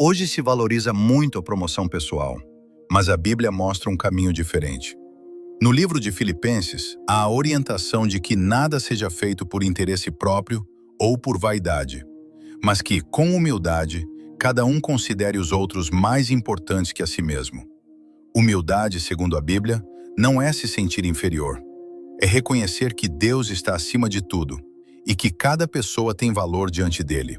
Hoje se valoriza muito a promoção pessoal, mas a Bíblia mostra um caminho diferente. No livro de Filipenses, há a orientação de que nada seja feito por interesse próprio ou por vaidade, mas que, com humildade, cada um considere os outros mais importantes que a si mesmo. Humildade, segundo a Bíblia, não é se sentir inferior. É reconhecer que Deus está acima de tudo e que cada pessoa tem valor diante dele.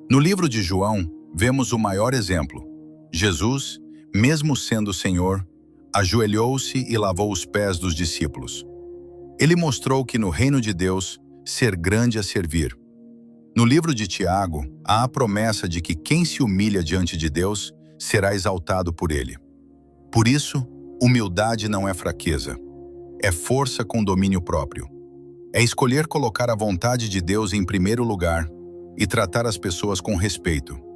No livro de João, vemos o maior exemplo. Jesus, mesmo sendo Senhor, ajoelhou-se e lavou os pés dos discípulos. Ele mostrou que no reino de Deus, ser grande é servir. No livro de Tiago, há a promessa de que quem se humilha diante de Deus será exaltado por ele. Por isso, humildade não é fraqueza. É força com domínio próprio. É escolher colocar a vontade de Deus em primeiro lugar e tratar as pessoas com respeito.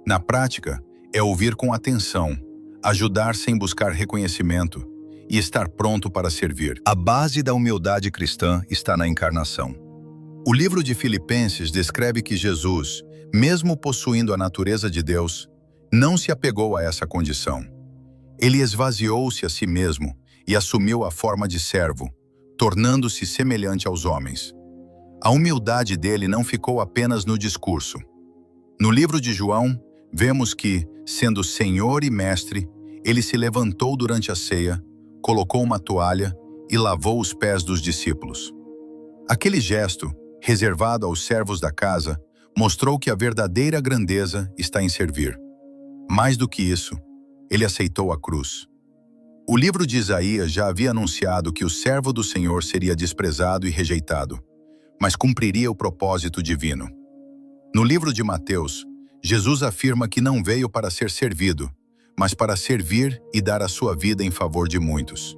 Na prática, é ouvir com atenção, ajudar sem buscar reconhecimento e estar pronto para servir. A base da humildade cristã está na encarnação. O livro de Filipenses descreve que Jesus, mesmo possuindo a natureza de Deus, não se apegou a essa condição. Ele esvaziou-se a si mesmo e assumiu a forma de servo, tornando-se semelhante aos homens. A humildade dele não ficou apenas no discurso. No livro de João, vemos que, sendo Senhor e Mestre, ele se levantou durante a ceia, colocou uma toalha e lavou os pés dos discípulos. Aquele gesto, reservado aos servos da casa, mostrou que a verdadeira grandeza está em servir. Mais do que isso, ele aceitou a cruz. O livro de Isaías já havia anunciado que o servo do Senhor seria desprezado e rejeitado, mas cumpriria o propósito divino. No livro de Mateus, Jesus afirma que não veio para ser servido, mas para servir e dar a sua vida em favor de muitos.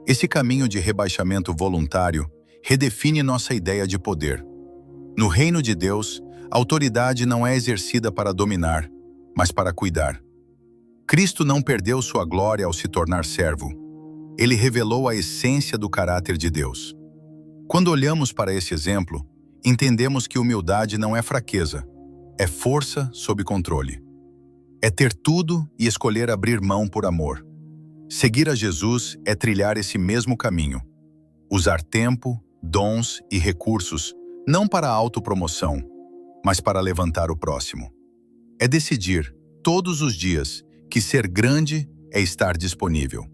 Esse caminho de rebaixamento voluntário redefine nossa ideia de poder. No reino de Deus, a autoridade não é exercida para dominar, mas para cuidar. Cristo não perdeu sua glória ao se tornar servo. Ele revelou a essência do caráter de Deus. Quando olhamos para esse exemplo, entendemos que humildade não é fraqueza, é força sob controle. É ter tudo e escolher abrir mão por amor. Seguir a Jesus é trilhar esse mesmo caminho. Usar tempo, dons e recursos não para a autopromoção, mas para levantar o próximo. É decidir, todos os dias, que ser grande é estar disponível.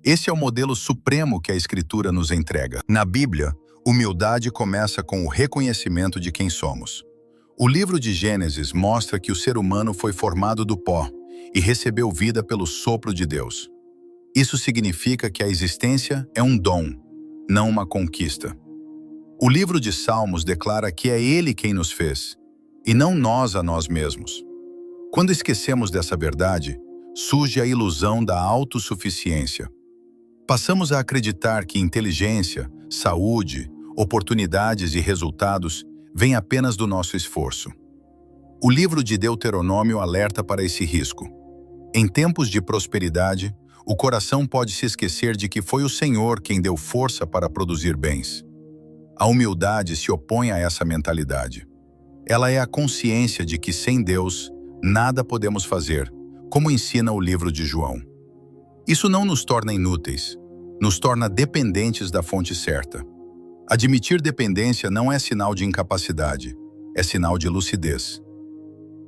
Esse é o modelo supremo que a Escritura nos entrega. Na Bíblia, humildade começa com o reconhecimento de quem somos. O livro de Gênesis mostra que o ser humano foi formado do pó e recebeu vida pelo sopro de Deus. Isso significa que a existência é um dom, não uma conquista. O livro de Salmos declara que é Ele quem nos fez, e não nós a nós mesmos. Quando esquecemos dessa verdade, surge a ilusão da autossuficiência. Passamos a acreditar que inteligência, saúde, oportunidades e resultados vêm apenas do nosso esforço. O livro de Deuteronômio alerta para esse risco. Em tempos de prosperidade, o coração pode se esquecer de que foi o Senhor quem deu força para produzir bens. A humildade se opõe a essa mentalidade. Ela é a consciência de que sem Deus, nada podemos fazer, como ensina o livro de João. Isso não nos torna inúteis, nos torna dependentes da fonte certa. Admitir dependência não é sinal de incapacidade, é sinal de lucidez.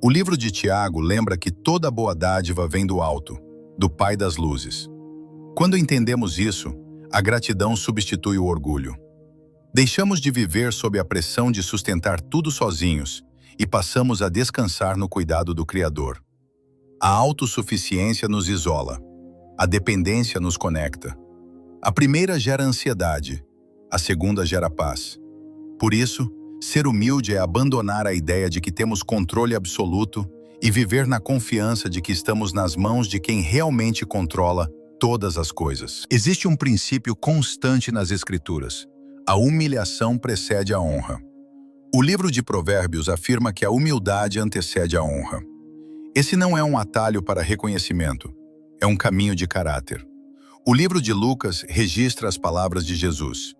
O livro de Tiago lembra que toda boa dádiva vem do alto, do Pai das luzes. Quando entendemos isso, a gratidão substitui o orgulho. Deixamos de viver sob a pressão de sustentar tudo sozinhos e passamos a descansar no cuidado do Criador. A autossuficiência nos isola, a dependência nos conecta. A primeira gera ansiedade, a segunda gera paz. Por isso, ser humilde é abandonar a ideia de que temos controle absoluto e viver na confiança de que estamos nas mãos de quem realmente controla todas as coisas. Existe um princípio constante nas Escrituras: a humilhação precede a honra. O livro de Provérbios afirma que a humildade antecede a honra. Esse não é um atalho para reconhecimento, é um caminho de caráter. O livro de Lucas registra as palavras de Jesus: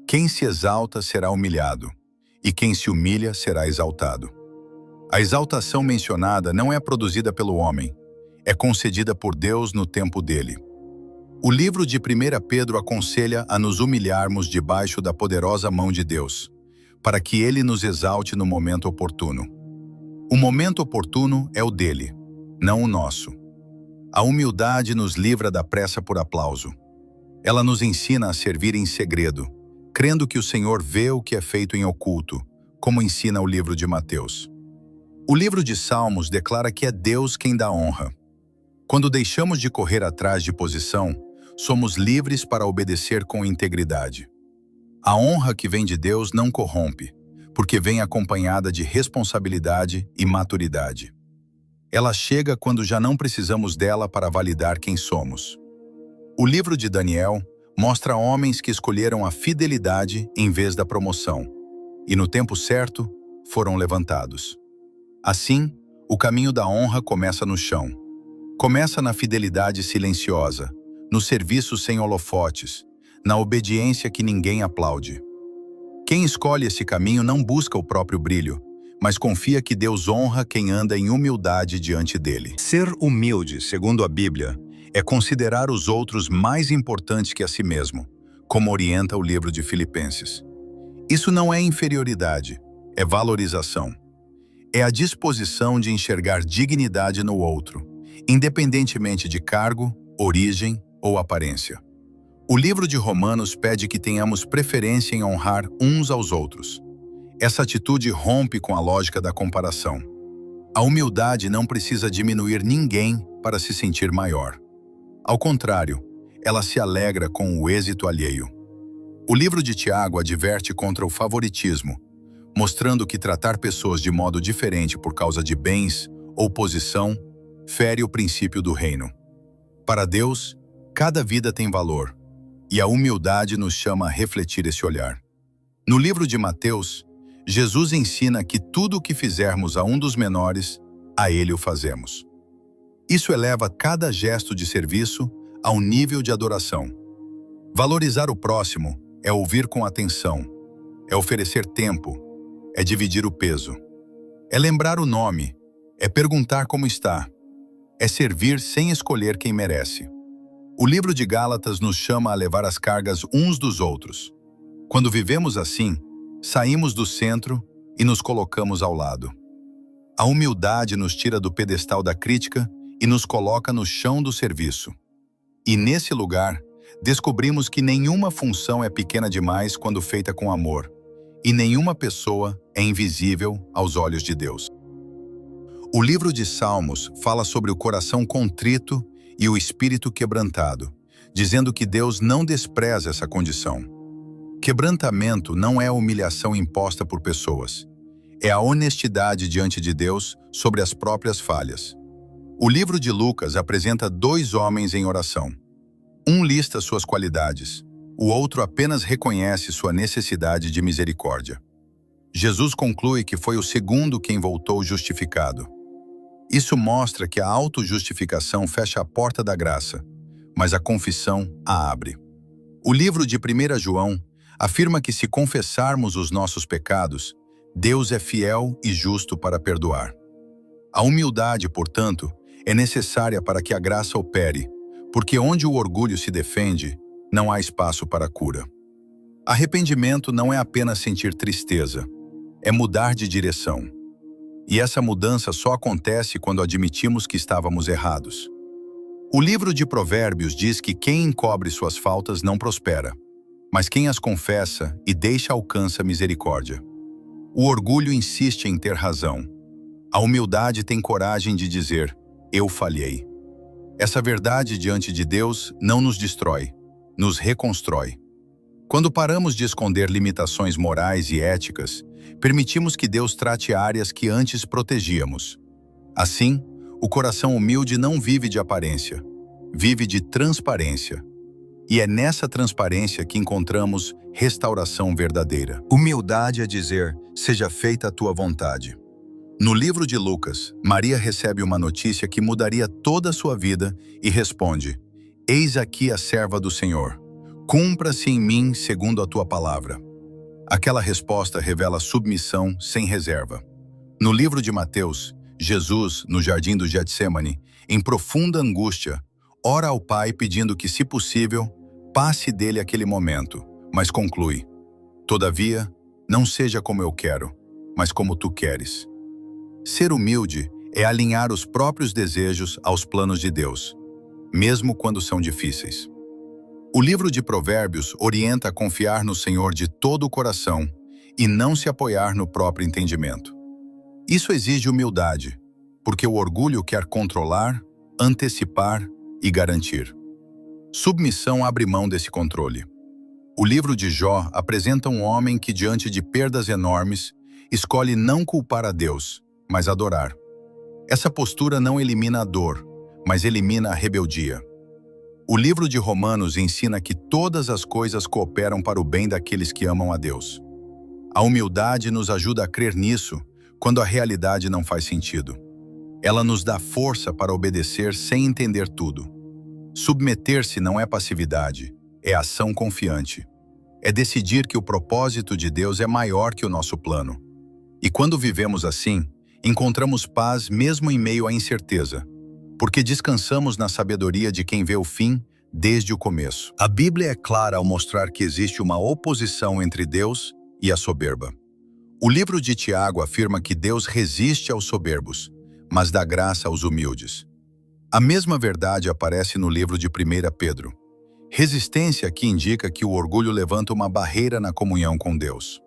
quem se exalta será humilhado, e quem se humilha será exaltado. A exaltação mencionada não é produzida pelo homem, é concedida por Deus no tempo dele. O livro de 1 Pedro aconselha a nos humilharmos debaixo da poderosa mão de Deus, para que ele nos exalte no momento oportuno. O momento oportuno é o dele, não o nosso. A humildade nos livra da pressa por aplauso. Ela nos ensina a servir em segredo, crendo que o Senhor vê o que é feito em oculto, como ensina o livro de Mateus. O livro de Salmos declara que é Deus quem dá honra. Quando deixamos de correr atrás de posição, somos livres para obedecer com integridade. A honra que vem de Deus não corrompe, porque vem acompanhada de responsabilidade e maturidade. Ela chega quando já não precisamos dela para validar quem somos. O livro de Daniel mostra homens que escolheram a fidelidade em vez da promoção, e no tempo certo foram levantados. Assim, o caminho da honra começa no chão. Começa na fidelidade silenciosa, no serviço sem holofotes, na obediência que ninguém aplaude. Quem escolhe esse caminho não busca o próprio brilho, mas confia que Deus honra quem anda em humildade diante dele. Ser humilde, segundo a Bíblia, é considerar os outros mais importantes que a si mesmo, como orienta o livro de Filipenses. Isso não é inferioridade, é valorização. É a disposição de enxergar dignidade no outro, independentemente de cargo, origem ou aparência. O livro de Romanos pede que tenhamos preferência em honrar uns aos outros. Essa atitude rompe com a lógica da comparação. A humildade não precisa diminuir ninguém para se sentir maior. Ao contrário, ela se alegra com o êxito alheio. O livro de Tiago adverte contra o favoritismo, mostrando que tratar pessoas de modo diferente por causa de bens ou posição fere o princípio do reino. Para Deus, cada vida tem valor, e a humildade nos chama a refletir esse olhar. No livro de Mateus, Jesus ensina que tudo o que fizermos a um dos menores, a ele o fazemos. Isso eleva cada gesto de serviço a um nível de adoração. Valorizar o próximo é ouvir com atenção, é oferecer tempo, é dividir o peso, é lembrar o nome, é perguntar como está, é servir sem escolher quem merece. O livro de Gálatas nos chama a levar as cargas uns dos outros. Quando vivemos assim, saímos do centro e nos colocamos ao lado. A humildade nos tira do pedestal da crítica e nos coloca no chão do serviço. E nesse lugar, descobrimos que nenhuma função é pequena demais quando feita com amor, e nenhuma pessoa é invisível aos olhos de Deus. O livro de Salmos fala sobre o coração contrito e o espírito quebrantado, dizendo que Deus não despreza essa condição. Quebrantamento não é a humilhação imposta por pessoas, é a honestidade diante de Deus sobre as próprias falhas. O livro de Lucas apresenta dois homens em oração. Um lista suas qualidades, o outro apenas reconhece sua necessidade de misericórdia. Jesus conclui que foi o segundo quem voltou justificado. Isso mostra que a autojustificação fecha a porta da graça, mas a confissão a abre. O livro de 1 João afirma que se confessarmos os nossos pecados, Deus é fiel e justo para perdoar. A humildade, portanto, é necessária para que a graça opere, porque onde o orgulho se defende, não há espaço para a cura. Arrependimento não é apenas sentir tristeza, é mudar de direção. E essa mudança só acontece quando admitimos que estávamos errados. O livro de Provérbios diz que quem encobre suas faltas não prospera, mas quem as confessa e deixa alcança misericórdia. O orgulho insiste em ter razão. A humildade tem coragem de dizer, eu falhei. Essa verdade diante de Deus não nos destrói, nos reconstrói. Quando paramos de esconder limitações morais e éticas, permitimos que Deus trate áreas que antes protegíamos. Assim, o coração humilde não vive de aparência, vive de transparência. E é nessa transparência que encontramos restauração verdadeira. Humildade é dizer, seja feita a tua vontade. No livro de Lucas, Maria recebe uma notícia que mudaria toda a sua vida e responde, eis aqui a serva do Senhor. Cumpra-se em mim segundo a tua palavra. Aquela resposta revela submissão sem reserva. No livro de Mateus, Jesus, no jardim do Getsêmani, em profunda angústia, ora ao Pai pedindo que, se possível, passe dele aquele momento, mas conclui: Todavia, não seja como eu quero, mas como tu queres. Ser humilde é alinhar os próprios desejos aos planos de Deus, mesmo quando são difíceis. O livro de Provérbios orienta a confiar no Senhor de todo o coração e não se apoiar no próprio entendimento. Isso exige humildade, porque o orgulho quer controlar, antecipar e garantir. Submissão abre mão desse controle. O livro de Jó apresenta um homem que, diante de perdas enormes, escolhe não culpar a Deus, mas adorar. Essa postura não elimina a dor, mas elimina a rebeldia. O livro de Romanos ensina que todas as coisas cooperam para o bem daqueles que amam a Deus. A humildade nos ajuda a crer nisso quando a realidade não faz sentido. Ela nos dá força para obedecer sem entender tudo. Submeter-se não é passividade, é ação confiante. É decidir que o propósito de Deus é maior que o nosso plano. E quando vivemos assim, encontramos paz mesmo em meio à incerteza, porque descansamos na sabedoria de quem vê o fim desde o começo. A Bíblia é clara ao mostrar que existe uma oposição entre Deus e a soberba. O livro de Tiago afirma que Deus resiste aos soberbos, mas dá graça aos humildes. A mesma verdade aparece no livro de 1 Pedro. Resistência aqui indica que o orgulho levanta uma barreira na comunhão com Deus.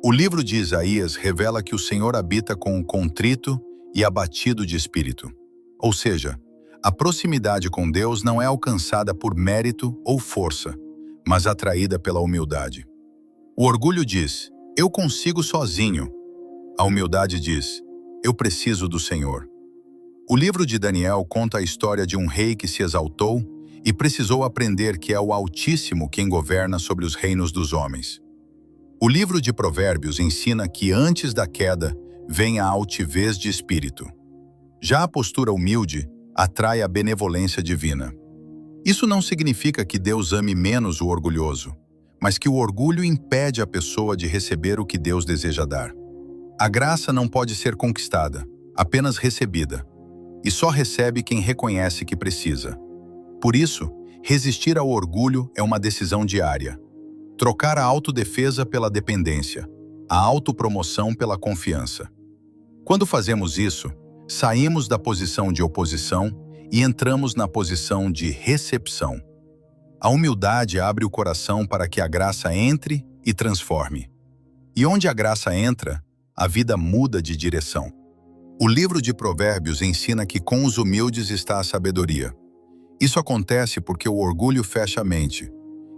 O livro de Isaías revela que o Senhor habita com o contrito e abatido de espírito. Ou seja, a proximidade com Deus não é alcançada por mérito ou força, mas atraída pela humildade. O orgulho diz: eu consigo sozinho. A humildade diz: eu preciso do Senhor. O livro de Daniel conta a história de um rei que se exaltou e precisou aprender que é o Altíssimo quem governa sobre os reinos dos homens. O livro de Provérbios ensina que antes da queda vem a altivez de espírito. Já a postura humilde atrai a benevolência divina. Isso não significa que Deus ame menos o orgulhoso, mas que o orgulho impede a pessoa de receber o que Deus deseja dar. A graça não pode ser conquistada, apenas recebida, e só recebe quem reconhece que precisa. Por isso, resistir ao orgulho é uma decisão diária. Trocar a autodefesa pela dependência, a autopromoção pela confiança. Quando fazemos isso, saímos da posição de oposição e entramos na posição de recepção. A humildade abre o coração para que a graça entre e transforme. E onde a graça entra, a vida muda de direção. O livro de Provérbios ensina que com os humildes está a sabedoria. Isso acontece porque o orgulho fecha a mente.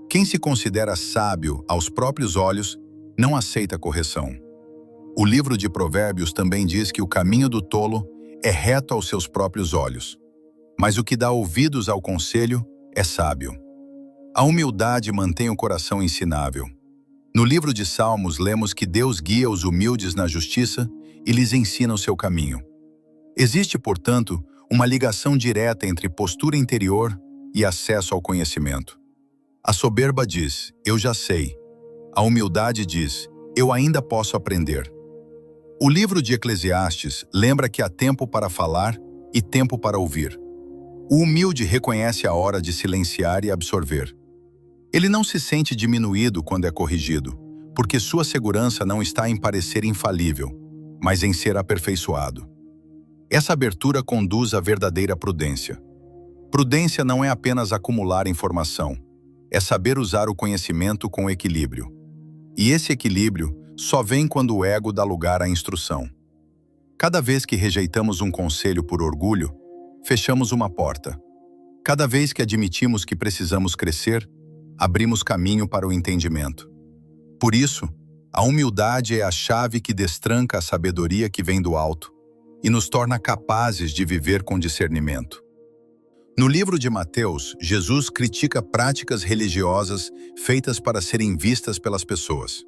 Quem se considera sábio aos próprios olhos não aceita correção. O livro de Provérbios também diz que o caminho do tolo é reto aos seus próprios olhos, mas o que dá ouvidos ao conselho é sábio. A humildade mantém o coração ensinável. No livro de Salmos lemos que Deus guia os humildes na justiça e lhes ensina o seu caminho. Existe, portanto, uma ligação direta entre postura interior e acesso ao conhecimento. A soberba diz: eu já sei. A humildade diz: eu ainda posso aprender. O livro de Eclesiastes lembra que há tempo para falar e tempo para ouvir. O humilde reconhece a hora de silenciar e absorver. Ele não se sente diminuído quando é corrigido, porque sua segurança não está em parecer infalível, mas em ser aperfeiçoado. Essa abertura conduz à verdadeira prudência. Prudência não é apenas acumular informação, é saber usar o conhecimento com equilíbrio. E esse equilíbrio só vem quando o ego dá lugar à instrução. Cada vez que rejeitamos um conselho por orgulho, fechamos uma porta. Cada vez que admitimos que precisamos crescer, abrimos caminho para o entendimento. Por isso, a humildade é a chave que destranca a sabedoria que vem do alto e nos torna capazes de viver com discernimento. No livro de Mateus, Jesus critica práticas religiosas feitas para serem vistas pelas pessoas.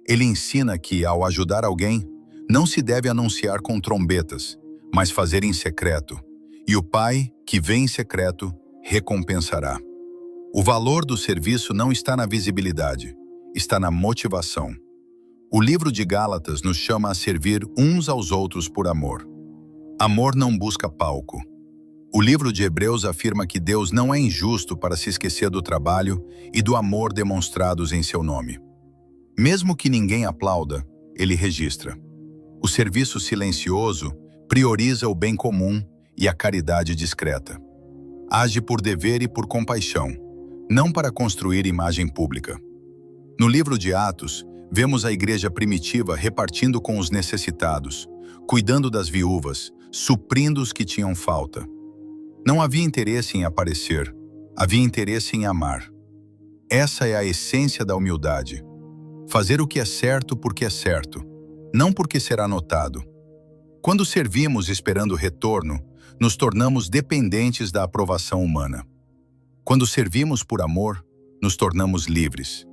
Ele ensina que, ao ajudar alguém, não se deve anunciar com trombetas, mas fazer em secreto, e o Pai, que vê em secreto, recompensará. O valor do serviço não está na visibilidade, está na motivação. O livro de Gálatas nos chama a servir uns aos outros por amor. Amor não busca palco. O livro de Hebreus afirma que Deus não é injusto para se esquecer do trabalho e do amor demonstrados em seu nome. Mesmo que ninguém aplauda, ele registra. O serviço silencioso prioriza o bem comum e a caridade discreta. Age por dever e por compaixão, não para construir imagem pública. No livro de Atos, vemos a igreja primitiva repartindo com os necessitados, cuidando das viúvas, suprindo os que tinham falta. Não havia interesse em aparecer, havia interesse em amar. Essa é a essência da humildade. Fazer o que é certo porque é certo, não porque será notado. Quando servimos esperando retorno, nos tornamos dependentes da aprovação humana. Quando servimos por amor, nos tornamos livres.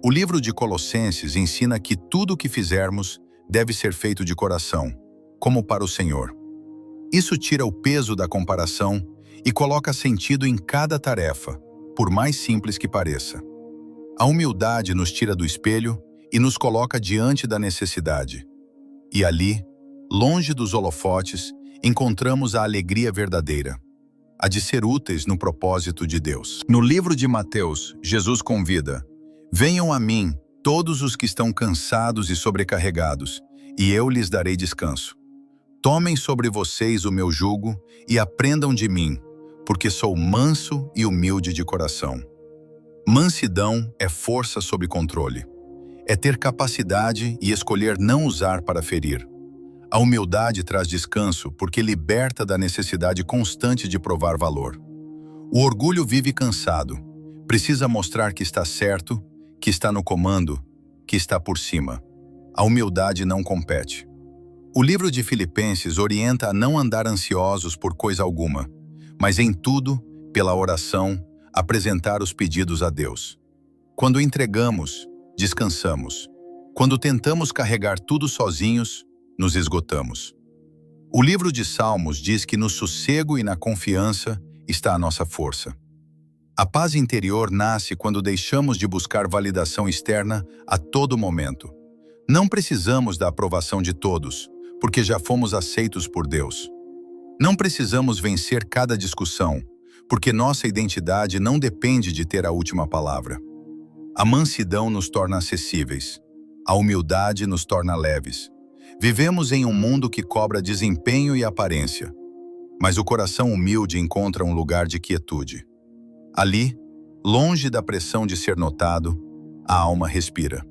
O livro de Colossenses ensina que tudo o que fizermos deve ser feito de coração, como para o Senhor. Isso tira o peso da comparação e coloca sentido em cada tarefa, por mais simples que pareça. A humildade nos tira do espelho e nos coloca diante da necessidade. E ali, longe dos holofotes, encontramos a alegria verdadeira, a de ser úteis no propósito de Deus. No livro de Mateus, Jesus convida: venham a mim, todos os que estão cansados e sobrecarregados, e eu lhes darei descanso. Tomem sobre vocês o meu jugo e aprendam de mim, porque sou manso e humilde de coração. Mansidão é força sob controle. É ter capacidade e escolher não usar para ferir. A humildade traz descanso porque liberta da necessidade constante de provar valor. O orgulho vive cansado. Precisa mostrar que está certo, que está no comando, que está por cima. A humildade não compete. O livro de Filipenses orienta a não andar ansiosos por coisa alguma, mas em tudo, pela oração, apresentar os pedidos a Deus. Quando entregamos, descansamos. Quando tentamos carregar tudo sozinhos, nos esgotamos. O livro de Salmos diz que no sossego e na confiança está a nossa força. A paz interior nasce quando deixamos de buscar validação externa a todo momento. Não precisamos da aprovação de todos, porque já fomos aceitos por Deus. Não precisamos vencer cada discussão, porque nossa identidade não depende de ter a última palavra. A mansidão nos torna acessíveis. A humildade nos torna leves. Vivemos em um mundo que cobra desempenho e aparência, mas o coração humilde encontra um lugar de quietude. Ali, longe da pressão de ser notado, a alma respira.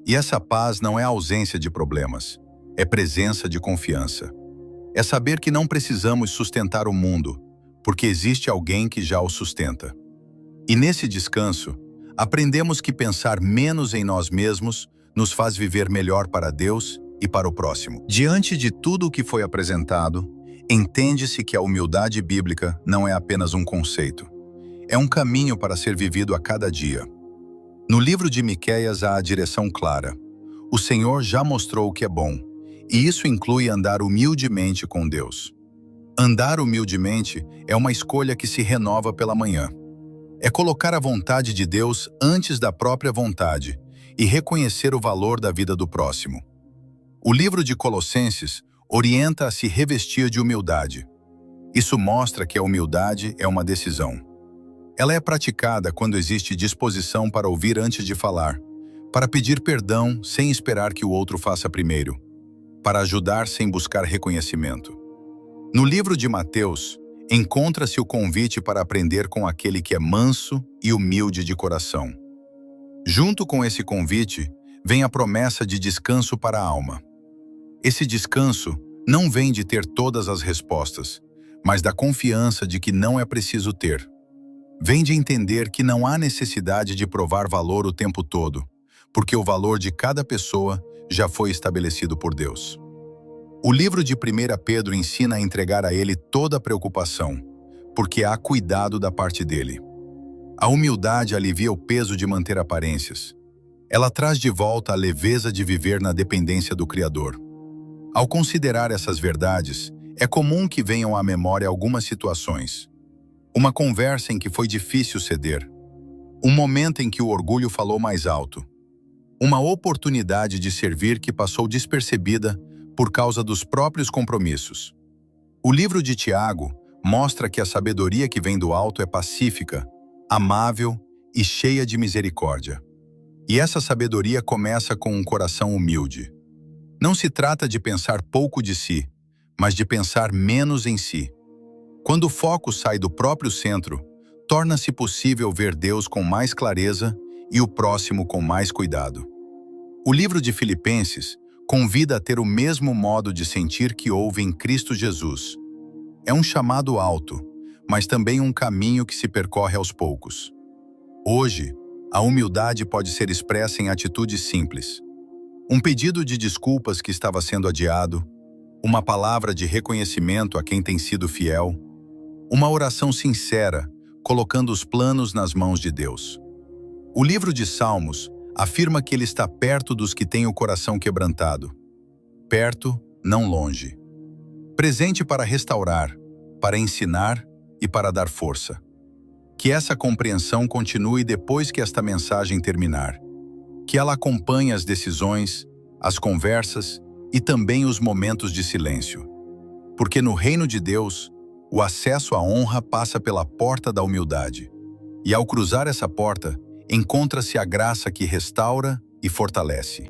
E essa paz não é ausência de problemas, é presença de confiança. É saber que não precisamos sustentar o mundo, porque existe alguém que já o sustenta. E nesse descanso, aprendemos que pensar menos em nós mesmos nos faz viver melhor para Deus e para o próximo. Diante de tudo o que foi apresentado, entende-se que a humildade bíblica não é apenas um conceito. É um caminho para ser vivido a cada dia. No livro de Miqueias há a direção clara. O Senhor já mostrou o que é bom, e isso inclui andar humildemente com Deus. Andar humildemente é uma escolha que se renova pela manhã. É colocar a vontade de Deus antes da própria vontade e reconhecer o valor da vida do próximo. O livro de Colossenses orienta a se revestir de humildade. Isso mostra que a humildade é uma decisão. Ela é praticada quando existe disposição para ouvir antes de falar, para pedir perdão sem esperar que o outro faça primeiro, para ajudar sem buscar reconhecimento. No livro de Mateus, encontra-se o convite para aprender com aquele que é manso e humilde de coração. Junto com esse convite, vem a promessa de descanso para a alma. Esse descanso não vem de ter todas as respostas, mas da confiança de que não é preciso ter. Vem de entender que não há necessidade de provar valor o tempo todo, porque o valor de cada pessoa já foi estabelecido por Deus. O livro de 1 Pedro ensina a entregar a Ele toda a preocupação, porque há cuidado da parte dele. A humildade alivia o peso de manter aparências. Ela traz de volta a leveza de viver na dependência do Criador. Ao considerar essas verdades, é comum que venham à memória algumas situações. Uma conversa em que foi difícil ceder. Um momento em que o orgulho falou mais alto. Uma oportunidade de servir que passou despercebida por causa dos próprios compromissos. O livro de Tiago mostra que a sabedoria que vem do alto é pacífica, amável e cheia de misericórdia. E essa sabedoria começa com um coração humilde. Não se trata de pensar pouco de si, mas de pensar menos em si. Quando o foco sai do próprio centro, torna-se possível ver Deus com mais clareza e o próximo com mais cuidado. O livro de Filipenses convida a ter o mesmo modo de sentir que houve em Cristo Jesus. É um chamado alto, mas também um caminho que se percorre aos poucos. Hoje, a humildade pode ser expressa em atitudes simples. Um pedido de desculpas que estava sendo adiado, uma palavra de reconhecimento a quem tem sido fiel, uma oração sincera, colocando os planos nas mãos de Deus. O livro de Salmos afirma que ele está perto dos que têm o coração quebrantado. Perto, não longe. Presente para restaurar, para ensinar e para dar força. Que essa compreensão continue depois que esta mensagem terminar. Que ela acompanhe as decisões, as conversas e também os momentos de silêncio. Porque no reino de Deus, o acesso à honra passa pela porta da humildade. E ao cruzar essa porta, encontra-se a graça que restaura e fortalece.